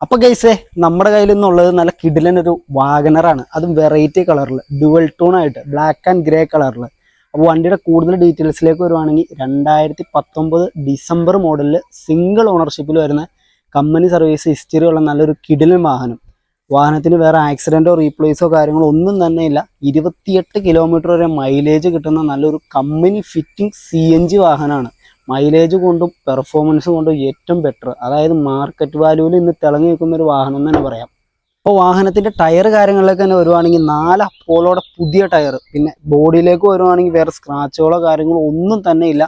അപ്പോൾ ഗൈസേ നമ്മുടെ കയ്യിൽ നിന്നുള്ളത് നല്ല കിടിലൻ ഒരു വാഗനറാണ്. അതും വെറൈറ്റി കളറിൽ ഡുവൽ ടോൺ ആയിട്ട് ബ്ലാക്ക് ആൻഡ് ഗ്രേ കളറിൽ. അപ്പോൾ വണ്ടിയുടെ കൂടുതൽ ഡീറ്റെയിൽസിലേക്ക് വരുവാണെങ്കിൽ 2019 ഡിസംബർ മോഡലിൽ സിംഗിൾ ഓണർഷിപ്പിൽ വരുന്ന കമ്പനി സർവീസ് ഹിസ്റ്ററി ഉള്ള നല്ലൊരു കിടിലൻ വാഹനം. വാഹനത്തിന് വേറെ ആക്സിഡൻറ്റോ റീപ്ലേസോ കാര്യങ്ങളോ ഒന്നും തന്നെ ഇല്ല. 28 കിലോമീറ്റർ വരെ മൈലേജ് കിട്ടുന്ന നല്ലൊരു കമ്പനി ഫിറ്റിംഗ് CNG വാഹനമാണ്. മൈലേജ് കൊണ്ടും പെർഫോമൻസ് കൊണ്ടും ഏറ്റവും ബെറ്റർ, അതായത് മാർക്കറ്റ് വാല്യൂവിൽ ഇന്ന് തിളങ്ങി നിൽക്കുന്ന ഒരു വാഹനം എന്ന് തന്നെ പറയാം. അപ്പോൾ വാഹനത്തിൻ്റെ ടയർ കാര്യങ്ങളിലേക്ക് തന്നെ വരുവാണെങ്കിൽ 4 അപ്പോളോടെ പുതിയ ടയർ, പിന്നെ ബോഡിയിലേക്ക് വരുവാണെങ്കിൽ വേറെ സ്ക്രാച്ചുകളോ കാര്യങ്ങളോ ഒന്നും തന്നെ ഇല്ല.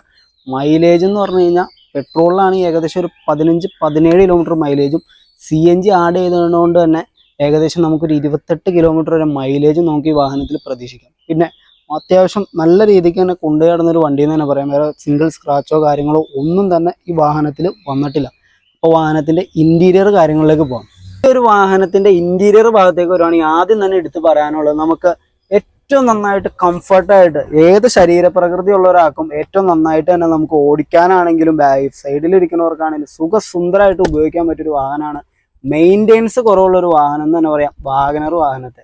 മൈലേജ് എന്ന് പറഞ്ഞു കഴിഞ്ഞാൽ പെട്രോളിലാണെങ്കിൽ ഏകദേശം ഒരു 15-17 കിലോമീറ്റർ മൈലേജും CNG ആഡ് ചെയ്തതുകൊണ്ട് തന്നെ ഏകദേശം നമുക്കൊരു 28 കിലോമീറ്റർ വരെ മൈലേജ് നമുക്ക് ഈ വാഹനത്തിൽ പ്രതീക്ഷിക്കാം. പിന്നെ അത്യാവശ്യം നല്ല രീതിക്ക് തന്നെ കൊണ്ടുനടന്നൊരു വണ്ടി എന്ന് തന്നെ പറയാം. വേറെ സിംഗിൾ സ്ക്രാച്ചോ കാര്യങ്ങളോ ഒന്നും തന്നെ ഈ വാഹനത്തിൽ വന്നിട്ടില്ല. അപ്പോൾ വാഹനത്തിൻ്റെ ഇൻറ്റീരിയർ കാര്യങ്ങളിലേക്ക് പോകാം. ഈ ഒരു വാഹനത്തിൻ്റെ ഇൻറ്റീരിയർ ഭാഗത്തേക്ക് വരുവാണെങ്കിൽ ആദ്യം തന്നെ എടുത്ത് പറയാനുള്ളത്, നമുക്ക് ഏറ്റവും നന്നായിട്ട് കംഫർട്ടായിട്ട് ഏത് ശരീരപ്രകൃതി ഉള്ള ഒരാൾക്കും ഏറ്റവും നന്നായിട്ട് തന്നെ നമുക്ക് ഓടിക്കാനാണെങ്കിലും സൈഡിലിരിക്കുന്നവർക്കാണെങ്കിലും സുഖസുന്ദരമായിട്ട് ഉപയോഗിക്കാൻ പറ്റിയൊരു വാഹനമാണ്. മെയിൻ്റെനൻസ് കുറവുള്ളൊരു വാഹനം എന്ന് തന്നെ പറയാം വാഗനർ വാഹനത്തെ.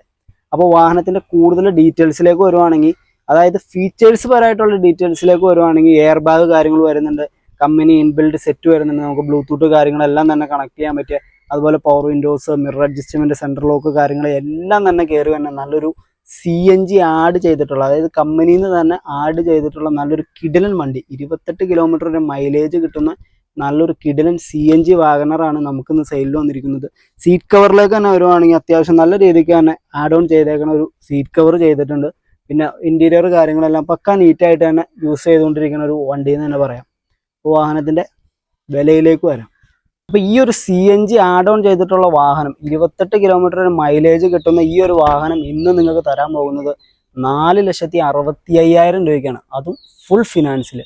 അപ്പോൾ വാഹനത്തിൻ്റെ കൂടുതൽ ഡീറ്റെയിൽസിലേക്ക് വരുവാണെങ്കിൽ, അതായത് ഫീച്ചേഴ്സ് പരമായിട്ടുള്ള ഡീറ്റെയിൽസിലേക്ക് വരുവാണെങ്കിൽ എയർ ബാഗ് കാര്യങ്ങൾ വരുന്നുണ്ട്, കമ്പനി ഇൻബിൽഡ് സെറ്റ് വരുന്നുണ്ട്, നമുക്ക് ബ്ലൂടൂത്ത് കാര്യങ്ങളെല്ലാം തന്നെ കണക്ട് ചെയ്യാൻ പറ്റിയ, അതുപോലെ power Windows, mirror adjustment, central lock കാര്യങ്ങൾ എല്ലാം തന്നെ കയറി തന്നെ നല്ലൊരു CNG ആഡ് ചെയ്തിട്ടുള്ള, അതായത് കമ്പനിയിൽ നിന്ന് തന്നെ ആഡ് ചെയ്തിട്ടുള്ള നല്ലൊരു കിടിലൻ വണ്ടി. 28 കിലോമീറ്റർ വരെ മൈലേജ് കിട്ടുന്ന നല്ലൊരു കിടിലൻ CNG വാഗനറാണ് നമുക്കിന്ന് സെയിലിൽ വന്നിരിക്കുന്നത്. സീറ്റ് കവറിലേക്ക് തന്നെ വരുവാണെങ്കിൽ അത്യാവശ്യം നല്ല രീതിക്ക് തന്നെ ആഡ് ഓൺ ചെയ്തേക്കുന്ന ഒരു സീറ്റ് കവർ ചെയ്തിട്ടുണ്ട്. പിന്നെ ഇൻറ്റീരിയർ കാര്യങ്ങളെല്ലാം പക്കാ നീറ്റായിട്ട് തന്നെ യൂസ് ചെയ്തുകൊണ്ടിരിക്കുന്ന ഒരു വണ്ടി എന്ന് തന്നെ പറയാം. അപ്പോൾ വാഹനത്തിൻ്റെ വിലയിലേക്ക് വരാം. അപ്പോൾ ഈ ഒരു CNG ആഡ് ഓൺ ചെയ്തിട്ടുള്ള വാഹനം 28 കിലോമീറ്റർ വരെ മൈലേജ് കിട്ടുന്ന ഈ ഒരു വാഹനം ഇന്ന് നിങ്ങൾക്ക് തരാൻ പോകുന്നത് 4,65,000 രൂപയ്ക്കാണ്, അതും ഫുൾ ഫിനാൻസിൽ.